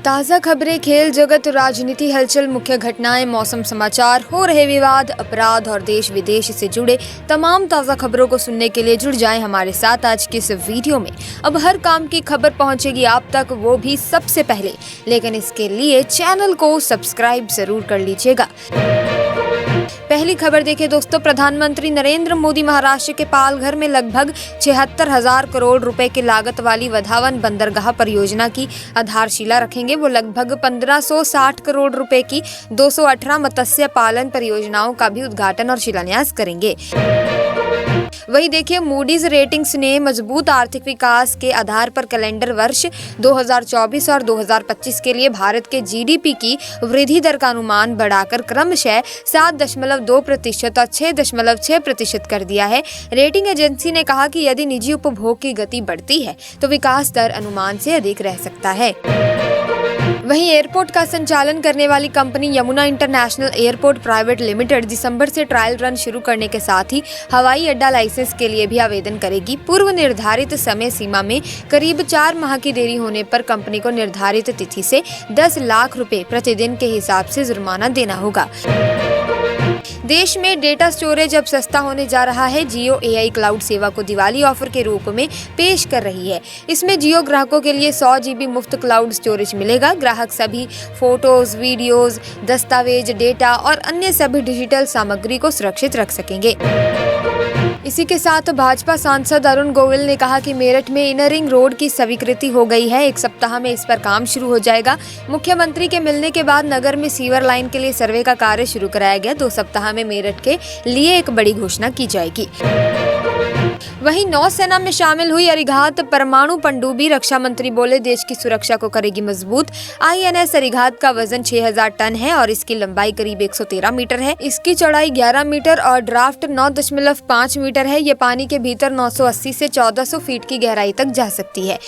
ताज़ा खबरें, खेल जगत, राजनीति, हलचल, मुख्य घटनाएं, मौसम, समाचार, हो रहे विवाद, अपराध और देश विदेश से जुड़े तमाम ताज़ा खबरों को सुनने के लिए जुड़ जाएं हमारे साथ आज की इस वीडियो में। अब हर काम की खबर पहुंचेगी आप तक, वो भी सबसे पहले, लेकिन इसके लिए चैनल को सब्सक्राइब जरूर कर लीजिएगा। पहली खबर देखिए दोस्तों, प्रधानमंत्री नरेंद्र मोदी महाराष्ट्र के पालघर में लगभग 76,000 करोड़ रुपए की लागत वाली वधावन बंदरगाह परियोजना की आधारशिला रखेंगे। वो लगभग 1560 करोड़ रुपए की 218 मत्स्य पालन परियोजनाओं का भी उद्घाटन और शिलान्यास करेंगे। वही देखिए, मूडीज रेटिंग्स ने मजबूत आर्थिक विकास के आधार पर कैलेंडर वर्ष 2024 और 2025 के लिए भारत के जीडीपी की वृद्धि दर का अनुमान बढ़ाकर क्रमशः 7.2% और 6.6% कर दिया है। रेटिंग एजेंसी ने कहा कि यदि निजी उपभोग की गति बढ़ती है तो विकास दर अनुमान से अधिक रह सकता है। वहीं एयरपोर्ट का संचालन करने वाली company Yamuna international airport private limited दिसंबर से ट्रायल रन शुरू करने के साथ ही हवाई अड्डा लाइसेंस के लिए भी आवेदन करेगी। पूर्व निर्धारित समय सीमा में करीब 4 माह की देरी होने पर कंपनी को निर्धारित तिथि से 10 लाख रुपए प्रतिदिन के हिसाब से जुर्माना देना होगा। देश में डेटा स्टोरेज अब सस्ता होने जा रहा है। जियो एआई क्लाउड सेवा को दिवाली ऑफर के रूप में पेश कर रही है। इसमें जियो ग्राहकों के लिए 100 GB मुफ्त क्लाउड स्टोरेज मिलेगा। ग्राहक सभी फोटोज, वीडियोज, दस्तावेज, डेटा और अन्य सभी डिजिटल सामग्री को सुरक्षित रख सकेंगे। इसी के साथ भाजपा सांसद अरुण गोविल ने कहा कि मेरठ में इनर रिंग रोड की स्वीकृति हो गई है। 1 सप्ताह में इस पर काम शुरू हो जाएगा। मुख्यमंत्री के मिलने के बाद नगर में सीवर लाइन के लिए सर्वे का कार्य शुरू कराया गया। 2 सप्ताह में मेरठ के लिए एक बड़ी घोषणा की जाएगी। वहीं नौसेना में शामिल हुई अरिघात परमाणु पनडुब्बी, रक्षा मंत्री बोले देश की सुरक्षा को करेगी मजबूत। INS अरिघात का वजन 6000 टन है और इसकी लंबाई करीब 113 मीटर है। इसकी चौड़ाई 11 मीटर और ड्राफ्ट 9.5 मीटर है। ये पानी के भीतर 980 से 1400 फीट की गहराई तक जा सकती है।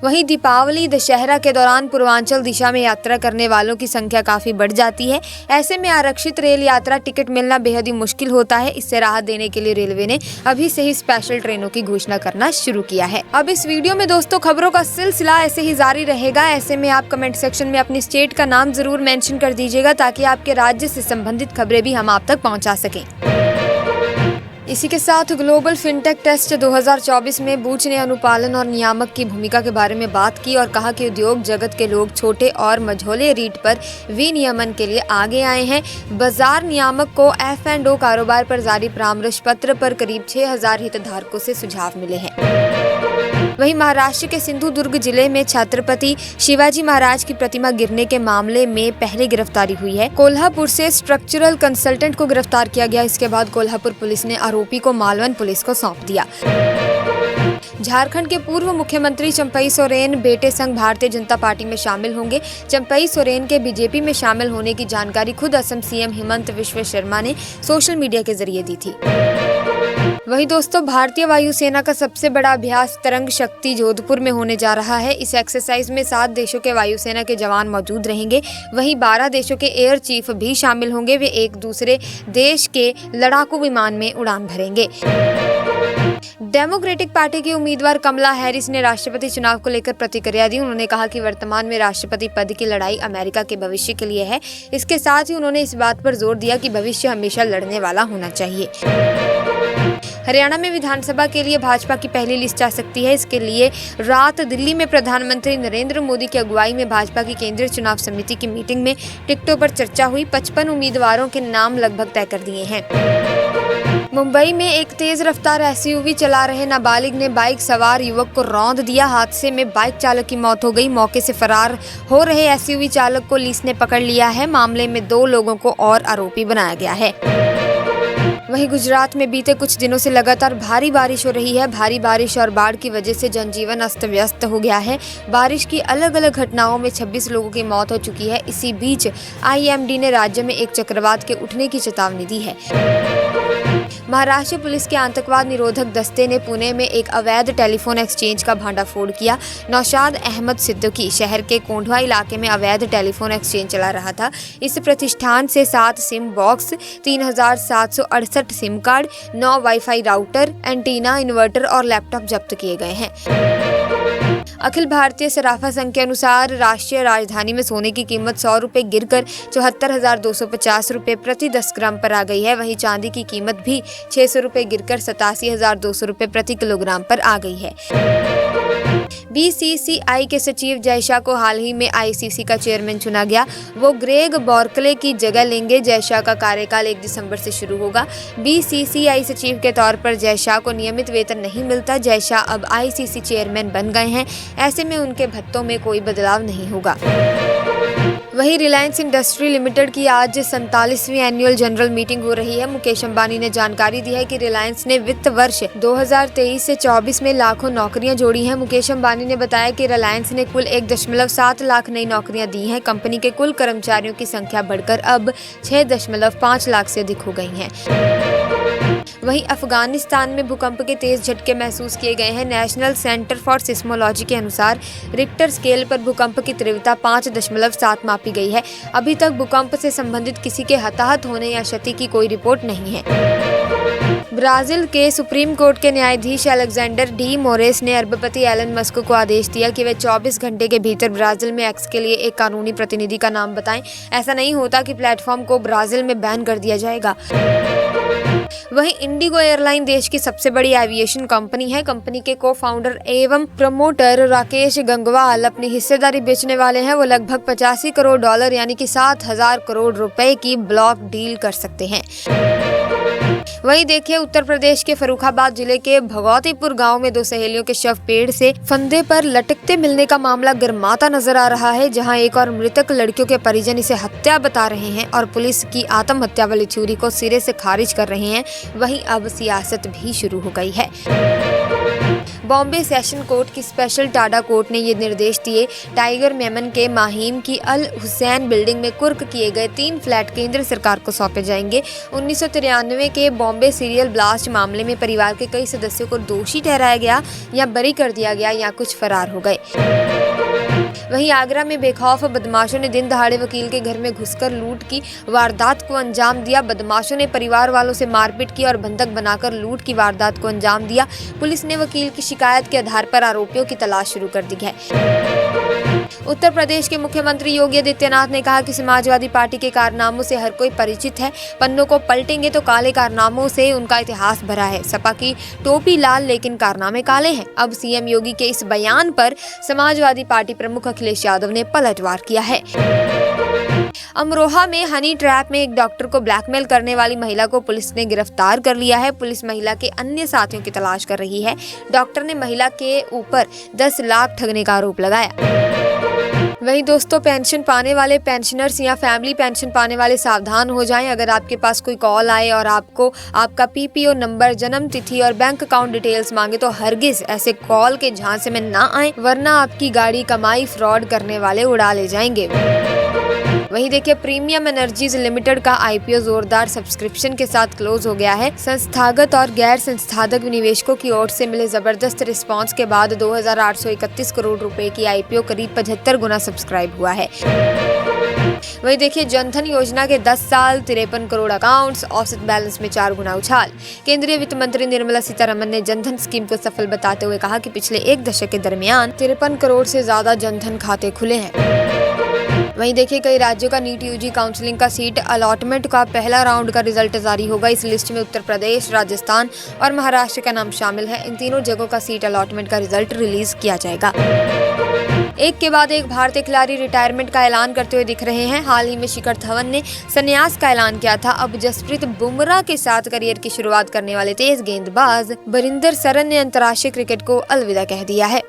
वहीं दीपावली, दशहरा के दौरान पूर्वांचल दिशा में यात्रा करने वालों की संख्या काफी बढ़ जाती है। ऐसे में आरक्षित रेल यात्रा टिकट मिलना बेहद ही मुश्किल होता है। इससे राहत देने के लिए रेलवे ने अभी से ही स्पेशल ट्रेनों की घोषणा करना शुरू किया है। अब इस वीडियो में दोस्तों खबरों का सिलसिला ऐसे ही जारी रहेगा। ऐसे में आप कमेंट सेक्शन में अपनी स्टेट का नाम जरूर मेंशन कर दीजिएगा ताकि आपके राज्य से संबंधित खबरें भी हम आप तक पहुंचा सकें। इसी के साथ ग्लोबल फिनटेक टेस्ट 2024 में बूच ने अनुपालन और नियामक की भूमिका के बारे में बात की और कहा कि उद्योग जगत के लोग छोटे और मझोले रीट पर विनियमन के लिए आगे आए हैं। बाजार नियामक को F&O कारोबार पर जारी परामर्श पत्र पर करीब 6000 हितधारकों से सुझाव मिले हैं। वहीं महाराष्ट्र के सिंधुदुर्ग जिले में छत्रपति शिवाजी महाराज की प्रतिमा गिरने के मामले में पहले गिरफ्तारी हुई है। कोल्हापुर से स्ट्रक्चरल कंसल्टेंट को गिरफ्तार किया गया। इसके बाद कोल्हापुर पुलिस ने आरोपी को मालवन पुलिस को सौंप दिया। झारखंड के पूर्व मुख्यमंत्री चंपई सोरेन बेटे संग भारतीय जनता पार्टी में शामिल होंगे। चंपई सोरेन के बीजेपी में शामिल होने की जानकारी खुद असम सीएम हिमंत विश्व शर्मा ने सोशल मीडिया के जरिए दी थी। वहीं दोस्तों, भारतीय वायुसेना का सबसे बड़ा अभ्यास तरंग शक्ति जोधपुर में होने जा रहा है। इस एक्सरसाइज में 7 देशों के वायुसेना के जवान मौजूद रहेंगे। वहीं 12 देशों के एयर चीफ भी शामिल होंगे। वे एक दूसरे देश के लड़ाकू विमान में उड़ान भरेंगे। डेमोक्रेटिक पार्टी की उम्मीदवार कमला हैरिस ने राष्ट्रपति चुनाव को लेकर प्रतिक्रिया दी। उन्होंने कहा कि वर्तमान में राष्ट्रपति पद की लड़ाई अमेरिका के भविष्य के लिए है। इसके साथ ही उन्होंने इस बात पर जोर दिया कि भविष्य हमेशा लड़ने वाला होना चाहिए। हरियाणा में विधानसभा के लिए भाजपा की पहली लिस्ट आ सकती है। इसके लिए रात दिल्ली में प्रधानमंत्री नरेंद्र मोदी की अगुवाई में भाजपा की केंद्रीय चुनाव समिति की मीटिंग में टिकटों पर चर्चा हुई। 55 उम्मीदवारों के नाम लगभग तय कर दिए हैं। मुंबई में एक तेज रफ्तार SUV चला रहे नाबालिग ने बाइक सवार युवक को रौंद दिया। हादसे में बाइक चालक की मौत हो गई। मौके से फरार हो रहे SUV चालक को पुलिस ने पकड़ लिया है। मामले में 2 लोगों को और आरोपी बनाया गया है। वहीं गुजरात में बीते कुछ दिनों से लगातार भारी बारिश हो रही है। भारी बारिश और बाढ़ की वजह से जनजीवन अस्त व्यस्त हो गया है। बारिश की अलग अलग घटनाओं में 26 लोगों की मौत हो चुकी है। इसी बीच IMD ने राज्य में एक चक्रवात के उठने की चेतावनी दी है। महाराष्ट्र पुलिस के आतंकवाद निरोधक दस्ते ने पुणे में एक अवैध टेलीफोन एक्सचेंज का भांडाफोड़ किया। नौशाद अहमद सिद्दीकी शहर के कोंढवा इलाके में अवैध टेलीफोन एक्सचेंज चला रहा था। इस प्रतिष्ठान से 7 SIM box, 3768 SIM card, 9 wifi router, antenna, inverter और लैपटॉप जब्त किए गए हैं। अखिल भारतीय सराफा संघ के अनुसार राष्ट्रीय राजधानी में सोने की कीमत 100 रुपए गिरकर 74,250 रुपए प्रति 10 ग्राम पर आ गई है। वहीं चांदी की कीमत भी 600 रुपए गिरकर 87,200 रुपए प्रति किलोग्राम पर आ गई है। बीसीसीआई के सचिव जय शाह को हाल ही में आईसीसी का चेयरमैन चुना गया। वो ग्रेग बॉर्कले की जगह लेंगे। जय शाह का कार्यकाल 1 दिसंबर से शुरू होगा। बीसीसीआई सचिव के तौर पर जय शाह को नियमित वेतन नहीं मिलता। जय शाह अब आईसीसी चेयरमैन बन गए हैं। ऐसे में उनके भत्तों में कोई बदलाव नहीं होगा। वहीं रिलायंस इंडस्ट्री लिमिटेड की आज 47वीं एनुअल जनरल मीटिंग हो रही है। मुकेश अंबानी ने जानकारी दी है कि रिलायंस ने वित्त वर्ष 2023 से 24 में लाखों नौकरियां जोड़ी हैं। मुकेश अंबानी ने बताया कि रिलायंस ने कुल 1.7 लाख नई नौकरियां दी हैं। कंपनी के कुल कर्मचारियों की संख्या बढ़कर अब 6.5 लाख से अधिक हो गई है। वहीं अफगानिस्तान में भूकंप के तेज झटके महसूस किए गए हैं। नेशनल सेंटर फॉर सिस्मोलॉजी के अनुसार रिक्टर स्केल पर भूकंप की तीव्रता 5.7 मापी गई है। अभी तक भूकंप से संबंधित किसी के हताहत होने या क्षति की कोई रिपोर्ट नहीं है। ब्राजील के सुप्रीम कोर्ट के न्यायाधीश अलेक्जेंडर डी मोरेस ने अरबपति एलन मस्क को आदेश दिया कि वे 24 घंटे के भीतर ब्राजील में एक्स के लिए एक कानूनी प्रतिनिधि का नाम बताएं। ऐसा नहीं होता कि प्लेटफॉर्म को ब्राजील में बैन कर दिया जाएगा। वहीं इंडिगो एयरलाइन देश की सबसे बड़ी एविएशन कंपनी है। कंपनी के को फाउंडर एवं प्रमोटर राकेश गंगवाल अपनी हिस्सेदारी बेचने वाले हैं। वो लगभग 85 करोड़ डॉलर यानी कि 7,000 करोड़ रुपए की ब्लॉक डील कर सकते हैं। वहीं देखिए, उत्तर प्रदेश के फर्रुखाबाद जिले के भगवतीपुर गांव में 2 सहेलियों के शव पेड़ से फंदे पर लटकते मिलने का मामला गर्माता नजर आ रहा है, जहां एक और मृतक लड़कियों के परिजन इसे हत्या बता रहे हैं और पुलिस की आत्महत्या वाली थ्योरी को सिरे से खारिज कर रहे हैं। वहीं अब सियासत भी शुरू हो गई है। बॉम्बे सेशन कोर्ट की स्पेशल टाडा कोर्ट ने ये निर्देश दिए। टाइगर मेमन के माहिम की अल हुसैन बिल्डिंग में कुर्क किए गए 3 फ्लैट केंद्र सरकार को सौंपे जाएंगे। 1993 के बॉम्बे सीरियल ब्लास्ट मामले में परिवार के कई सदस्यों को दोषी ठहराया गया या बरी कर दिया गया या कुछ फरार हो गए। वहीं आगरा में बेखौफ बदमाशों ने दिन दहाड़े वकील के घर में घुसकर लूट की वारदात को अंजाम दिया। बदमाशों ने परिवार वालों से मारपीट की और बंधक बनाकर लूट की वारदात को अंजाम दिया। पुलिस ने वकील की शिकायत के आधार पर आरोपियों की तलाश शुरू कर दी है। उत्तर प्रदेश के मुख्यमंत्री योगी आदित्यनाथ ने कहा कि समाजवादी पार्टी के कारनामों से हर कोई परिचित है। पन्नों को पलटेंगे तो काले कारनामों से उनका इतिहास भरा है। सपा की टोपी लाल लेकिन कारनामे काले हैं। अब सीएम योगी के इस बयान पर समाजवादी पार्टी प्रमुख अखिलेश यादव ने पलटवार किया है। अमरोहा में हनी ट्रैप में एक डॉक्टर को ब्लैकमेल करने वाली महिला को पुलिस ने गिरफ्तार कर लिया है। पुलिस महिला के अन्य साथियों की तलाश कर रही है। डॉक्टर ने महिला के ऊपर 10 लाख ठगने का आरोप लगाया। वहीं दोस्तों, पेंशन पाने वाले पेंशनर्स या फैमिली पेंशन पाने वाले सावधान हो जाएं। अगर आपके पास कोई कॉल आए और आपको आपका पीपीओ नंबर, जन्म तिथि और बैंक अकाउंट डिटेल्स मांगे तो हरगिज ऐसे कॉल के झांसे में ना आए, वरना आपकी गाड़ी कमाई फ्रॉड करने वाले उड़ा ले जाएंगे। वहीं देखिए, प्रीमियम एनर्जीज लिमिटेड का आईपीओ जोरदार सब्सक्रिप्शन के साथ क्लोज हो गया है। संस्थागत और गैर संस्थागत निवेशकों की ओर से मिले जबरदस्त रिस्पांस के बाद 2,831 करोड़ रुपए की आईपीओ करीब 75 गुना सब्सक्राइब हुआ है। वहीं देखिए, जनधन योजना के 10 साल 53 करोड़ अकाउंट्स, औसत बैलेंस में 4 गुना उछाल। केंद्रीय वित्त मंत्री निर्मला सीतारमण ने जनधन स्कीम को सफल बताते हुए कहा कि पिछले 1 दशक के दरमियान 53 करोड़ से ज्यादा जनधन खाते खुले हैं। वहीं देखिए, कई राज्यों का नीट यूजी काउंसलिंग का सीट अलॉटमेंट का पहला राउंड का रिजल्ट जारी होगा। इस लिस्ट में उत्तर प्रदेश, राजस्थान और महाराष्ट्र का नाम शामिल है। इन तीनों जगहों का सीट अलॉटमेंट का रिजल्ट रिलीज किया जाएगा। एक के बाद एक भारतीय खिलाड़ी रिटायरमेंट का ऐलान करते हुए दिख रहे हैं। हाल ही में शिखर धवन ने संन्यास का ऐलान किया था। अब जसप्रीत बुमराह के साथ करियर की शुरुआत करने वाले तेज गेंदबाज बरिंदर सरन ने अंतर्राष्ट्रीय क्रिकेट को अलविदा कह दिया है।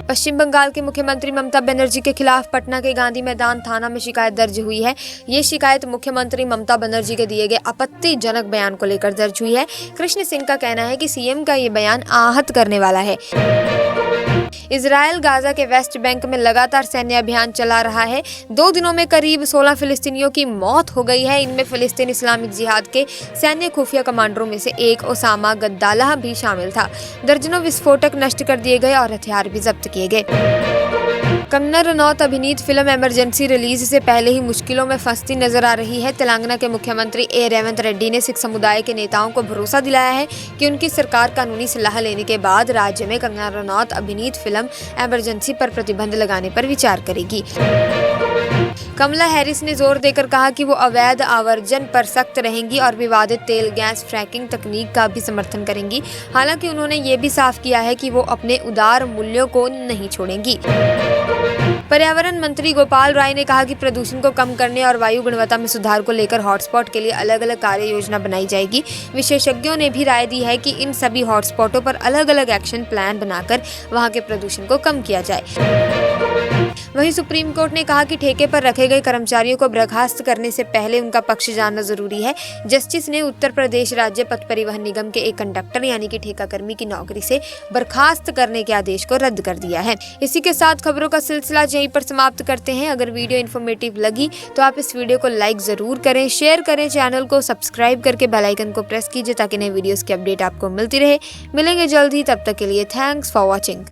पश्चिम बंगाल के मुख्यमंत्री ममता बनर्जी के खिलाफ पटना के गांधी मैदान थाना में शिकायत दर्ज हुई है। ये शिकायत मुख्यमंत्री ममता बनर्जी के दिए गए आपत्तिजनक बयान को लेकर दर्ज हुई है। कृष्ण सिंह का कहना है कि सीएम का ये बयान आहत करने वाला है। इजराइल गाजा के वेस्ट बैंक में लगातार सैन्य अभियान चला रहा है। 2 दिनों में करीब 16 फिलिस्तीनियों की मौत हो गई है। इनमें फिलिस्तीन इस्लामिक जिहाद के सैन्य खुफिया कमांडरों में से एक ओसामा गद्दालाह भी शामिल था। दर्जनों विस्फोटक नष्ट कर दिए गए और हथियार भी जब्त किए गए। कंगना रनौत अभिनीत फिल्म इमरजेंसी रिलीज से पहले ही मुश्किलों में फंसती नजर आ रही है। तेलंगाना के मुख्यमंत्री ए रेवंत रेड्डी ने सिख समुदाय के नेताओं को भरोसा दिलाया है कि उनकी सरकार कानूनी सलाह लेने के बाद राज्य में कंगना रनौत अभिनीत फिल्म इमरजेंसी पर प्रतिबंध लगाने पर विचार करेगी। कमला हैरिस ने जोर देकर कहा कि वो अवैध आवर्जन पर सख्त रहेंगी और विवादित तेल गैस फ्रैकिंग तकनीक का भी समर्थन करेंगी। हालांकि उन्होंने ये भी साफ किया है कि वो अपने उदार मूल्यों को नहीं छोड़ेंगी। पर्यावरण मंत्री गोपाल राय ने कहा कि प्रदूषण को कम करने और वायु गुणवत्ता में सुधार को लेकर हॉटस्पॉट के लिए अलग अलग कार्य योजना बनाई जाएगी। विशेषज्ञों ने भी राय दी है कि इन सभी हॉटस्पॉटों पर अलग अलग एक्शन प्लान बनाकर वहां के प्रदूषण को कम किया जाए। वहीं सुप्रीम कोर्ट ने कहा कि ठेके पर रखे गए कर्मचारियों को बर्खास्त करने से पहले उनका पक्ष जानना जरूरी है। जस्टिस ने उत्तर प्रदेश राज्य पथ परिवहन निगम के एक कंडक्टर यानी कि ठेकाकर्मी की नौकरी से बर्खास्त करने के आदेश को रद्द कर दिया है। इसी के साथ खबरों का सिलसिला यहीं पर समाप्त करते हैं। अगर वीडियो इन्फॉर्मेटिव लगी तो आप इस वीडियो को लाइक जरूर करें, शेयर करें, चैनल को सब्सक्राइब करके बेल आइकन को प्रेस कीजिए ताकि नए वीडियोस की अपडेट आपको मिलती रहे। मिलेंगे जल्द ही, तब तक के लिए थैंक्स फॉर वॉचिंग।